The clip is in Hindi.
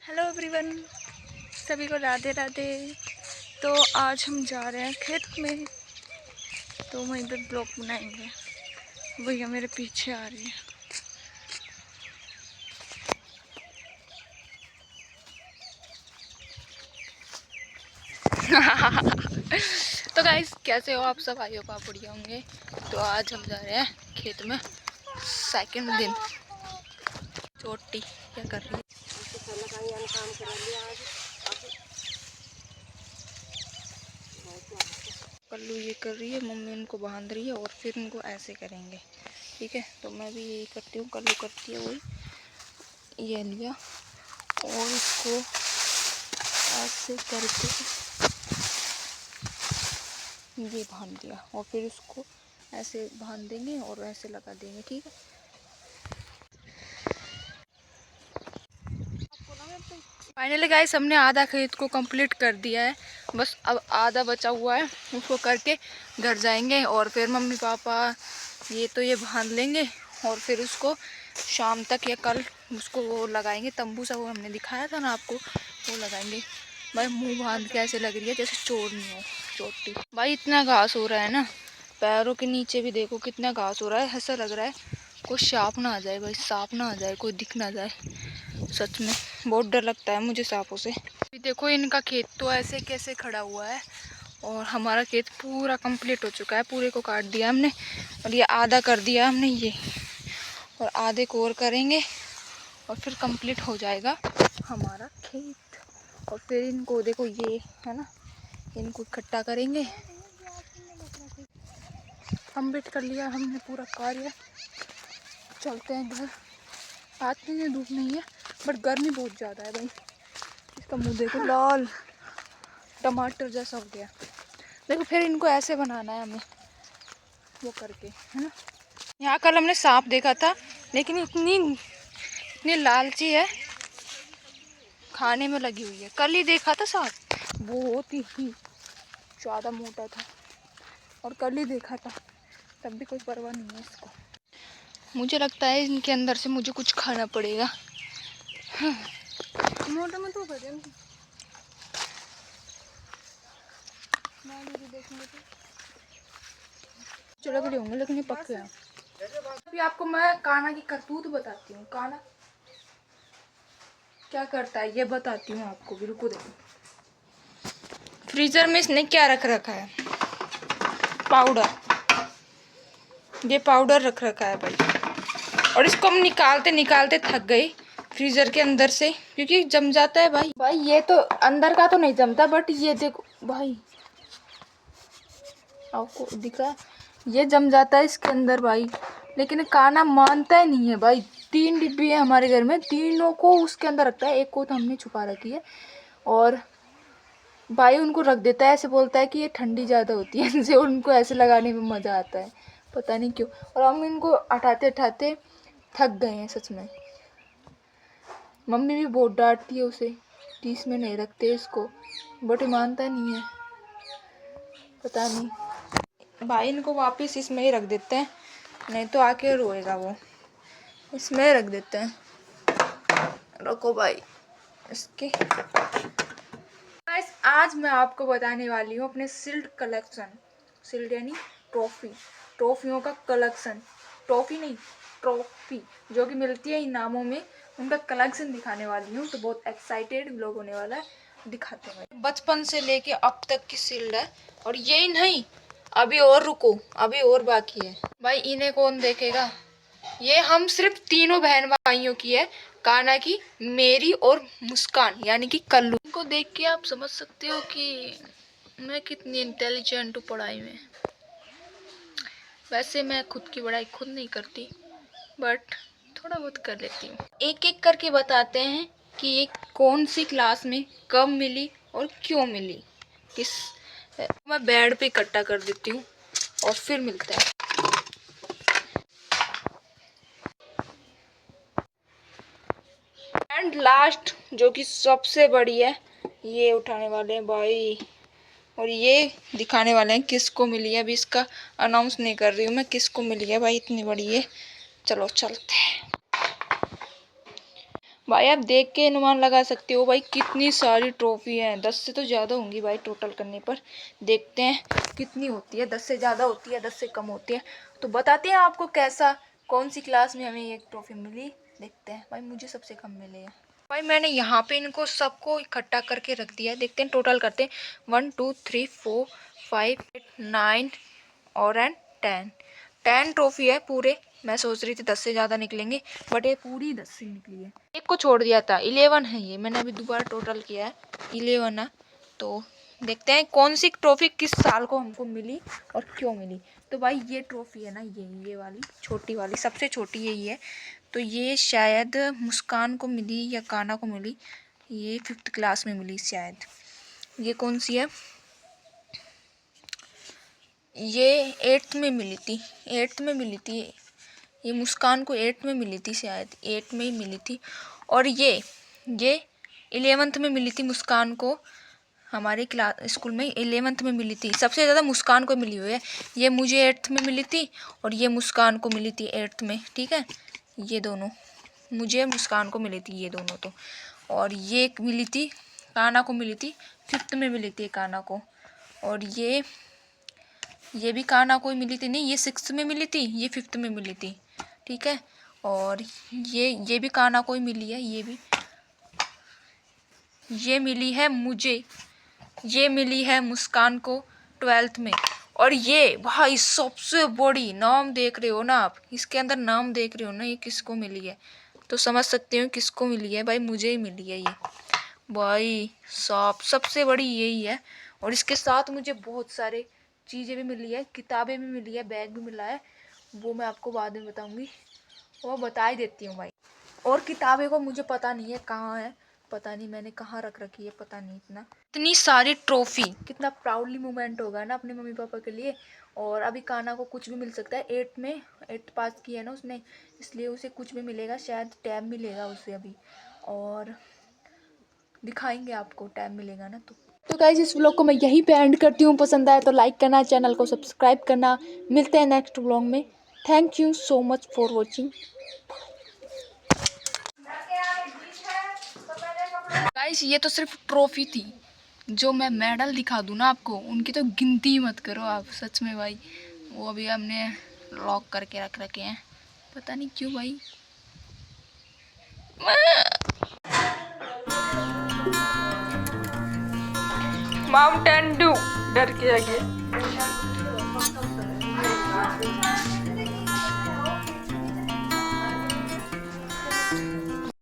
हेलो एवरीवन, सभी को राधे राधे। तो आज हम जा रहे हैं खेत में, तो वहीं पे ब्लॉग बनाएंगे। भैया मेरे पीछे आ रही है। तो गाइस, कैसे हो आप सब? आइयो आप बढ़िया होंगे। तो आज हम जा रहे हैं खेत में, सेकंड दिन। छोटी क्या कर रही है? कल्लू ये कर रही है, मम्मी उनको बांध रही है और फिर उनको ऐसे करेंगे। ठीक है, तो मैं भी यही करती हूँ, कल्लू करती है वही। ये लिया और इसको ऐसे करके ये बांध दिया और फिर इसको ऐसे बांध देंगे और ऐसे लगा देंगे। ठीक है, फाइनली गाइस हमने आधा खेत को कंप्लीट कर दिया है। बस अब आधा बचा हुआ है, उसको करके घर जाएंगे और फिर मम्मी पापा ये बांध लेंगे और फिर उसको शाम तक या कल उसको वो लगाएंगे, तंबू सा, वो हमने दिखाया था ना आपको, वो लगाएंगे। भाई मुंह बांध के ऐसे लग रही है जैसे चोर नहीं हो, चोटी। भाई इतना घास हो रहा है ना, पैरों के नीचे भी देखो कितना घास हो रहा है। ऐसा लग रहा है कोई सांप ना आ जाए, भाई सांप ना आ जाए, कोई दिख ना जाए। सच में बहुत डर लगता है मुझे सांपों से। अभी देखो इनका खेत तो ऐसे कैसे खड़ा हुआ है और हमारा खेत पूरा कंप्लीट हो चुका है। पूरे को काट दिया हमने और ये आधा कर दिया हमने ये, और आधे को और करेंगे और फिर कंप्लीट हो जाएगा हमारा खेत। और फिर इनको देखो, ये है ना, इनको इकट्ठा करेंगे। कंप्लीट कर लिया हमने पूरा कार्य। चलते हैं घर। आज नहीं, धूप नहीं है बट गर्मी बहुत ज़्यादा है भाई। इसका मुंह देखो, लाल टमाटर जैसा हो गया। देखो फिर इनको ऐसे बनाना है हमें, वो करके, है ना। यहाँ कल हमने सांप देखा था, लेकिन इतनी इतनी लालची है, खाने में लगी हुई है। कल ही देखा था सांप, बहुत ही ज़्यादा मोटा था और कल ही देखा था, तब भी कोई परवाह नहीं है इसको। मुझे लगता है इनके अंदर से मुझे कुछ खाना पड़ेगा। हाँ। मोटा में तो चलो के लिए होंगे, लेकिन ये पक्के हैं। अभी आपको मैं काना की करतूत बताती हूँ। काना क्या करता है ये बताती हूँ आपको, बिल्कुल। देखो फ्रीजर में इसने क्या रख रखा है, पाउडर। ये पाउडर रख रखा है भाई, और इसको हम निकालते निकालते थक गए फ्रीजर के अंदर से, क्योंकि जम जाता है भाई। भाई ये तो अंदर का तो नहीं जमता, बट ये देखो भाई, आपको दिख रहा है, ये जम जाता है इसके अंदर भाई। लेकिन काना मानता ही नहीं है भाई। 3 डिब्बी है हमारे घर में, तीनों को उसके अंदर रखता है, एक को तो हमने छुपा रखी है। और भाई उनको रख देता है, ऐसे बोलता है कि ये ठंडी ज़्यादा होती है इनसे, उनको ऐसे लगाने में मज़ा आता है, पता नहीं क्यों। और हम इनको हटाते हटाते थक गए हैं सच में। मम्मी भी बहुत डांटती है उसे कि इसमें नहीं रखते इसको, बट मानता नहीं है, पता नहीं। भाई इनको वापस इसमें ही रख देते हैं, नहीं तो आके रोएगा वो। इसमें ही रख देते हैं, रखो भाई इसके। आज मैं आपको बताने वाली हूँ अपने सिल्ड कलेक्शन। सिल्ड यानी ट्रॉफी, ट्रॉफियों का कलेक्शन। ट्रॉफी नहीं, ट्रॉफी जो कि मिलती है इनामों में, उनका कलेक्शन दिखाने वाली हूँ। तो बहुत एक्साइटेड लोग होने वाला है, दिखाते हैं। बचपन से लेके अब तक की सिल्ड है, और यही नहीं, अभी और रुको, अभी और बाकी है भाई। इन्हें कौन देखेगा? ये हम सिर्फ तीनों बहन भाइयों की है, काना की, मेरी और मुस्कान यानी कि कल्लू। इनको देख के आप समझ सकते हो कि मैं कितनी इंटेलिजेंट हूँ पढ़ाई में। वैसे मैं खुद की पढ़ाई खुद नहीं करती, बट थोड़ा बहुत कर लेती हूँ। एक एक करके बताते हैं कि ये कौन सी क्लास में कब मिली और क्यों मिली। किस मैं बेड पे इकट्ठा कर देती हूँ और फिर मिलता है। एंड लास्ट जो कि सबसे बड़ी है, ये उठाने वाले हैं भाई, और ये दिखाने वाले हैं किसको मिली है। अभी इसका अनाउंस नहीं कर रही हूँ मैं किसको मिली है भाई, इतनी बड़ी है। चलो चलते हैं। भाई आप देख के अनुमान लगा सकते हो भाई कितनी सारी ट्रॉफी है। 10 से तो ज़्यादा होंगी भाई टोटल करने पर। देखते हैं कितनी होती है, 10 से ज़्यादा होती है, 10 से कम होती है। तो बताते हैं आपको कैसा, कौन सी क्लास में हमें ये ट्रॉफी मिली। देखते हैं भाई, मुझे सबसे कम मिले हैं भाई। मैंने यहाँ पे इनको सबको इकट्ठा करके रख दिया है। देखते हैं टोटल करते हैं। 1 2 3 4 5 8 9 और एंड 10 ट्रॉफी है पूरे। मैं सोच रही थी 10 से ज़्यादा निकलेंगे, बट ये पूरी 10 से निकली है। एक को छोड़ दिया था, 11 है ये। मैंने अभी दोबारा टोटल किया है, 11 है। तो देखते हैं कौन सी ट्रॉफी किस साल को हमको मिली और क्यों मिली। तो भाई ये ट्रॉफी है ना, ये वाली छोटी वाली, सबसे छोटी यही है। तो ये शायद मुस्कान को मिली या काना को मिली। ये 5th क्लास में मिली शायद। ये कौन सी है, ये 8th में मिली थी, 8th में मिली थी। ये मुस्कान को 8th में मिली थी शायद, 8 में ही मिली थी। और ये 11th में मिली थी मुस्कान को। हमारे क्लास स्कूल में 11th में मिली थी। सबसे ज़्यादा मुस्कान को मिली हुई है। ये मुझे 8th में मिली थी और ये मुस्कान को मिली थी 8th में। ठीक है, ये दोनों मुझे मुस्कान को मिली थी, ये दोनों तो। और ये मिली थी काना को, मिली थी 5th में मिली थी काना को। और ये भी काना को ही मिली थी, नहीं ये 6th में मिली थी, ये 5th में मिली थी। ठीक है, और ये भी काना को ही मिली है। ये मिली है मुझे, ये मिली है मुस्कान को 12th में। और ये भाई सबसे बड़ी, नाम देख रहे हो ना आप, इसके अंदर नाम देख रहे हो ना, ये किसको मिली है। तो समझ सकते हो किसको मिली है भाई, मुझे ही मिली है ये भाई साहब। सबसे बड़ी यही है। और इसके साथ मुझे बहुत सारे चीज़ें भी मिली है, किताबें भी मिली है, बैग भी मिला है। वो मैं आपको बाद में बताऊंगी, वो बता ही देती हूँ भाई। और किताबें को मुझे पता नहीं है कहाँ है, पता नहीं मैंने कहाँ रख रखी है, पता नहीं। इतनी सारी ट्रॉफी, कितना प्राउडली मोमेंट होगा ना अपने मम्मी पापा के लिए। और अभी काना को कुछ भी मिल सकता है, 8th पास किया है ना उसने, इसलिए उसे कुछ भी मिलेगा, शायद टैब मिलेगा उसे अभी। और दिखाएंगे आपको, टैब मिलेगा ना। तो गाइस इस व्लॉग को मैं यहीं पे एंड करती हूँ। पसंद आए तो लाइक करना, चैनल को सब्सक्राइब करना। मिलते हैं नेक्स्ट व्लॉग में। Thank you so much for watching. Guys ये तो सिर्फ ट्रॉफी थी, जो मैं मेडल दिखा दूँ ना आपको, उनकी तो गिनती मत करो आप सच में भाई। वो अभी हमने लॉक करके रख रखे हैं, पता नहीं क्यों भाई। माउंटेन ड्यू डर के आगे।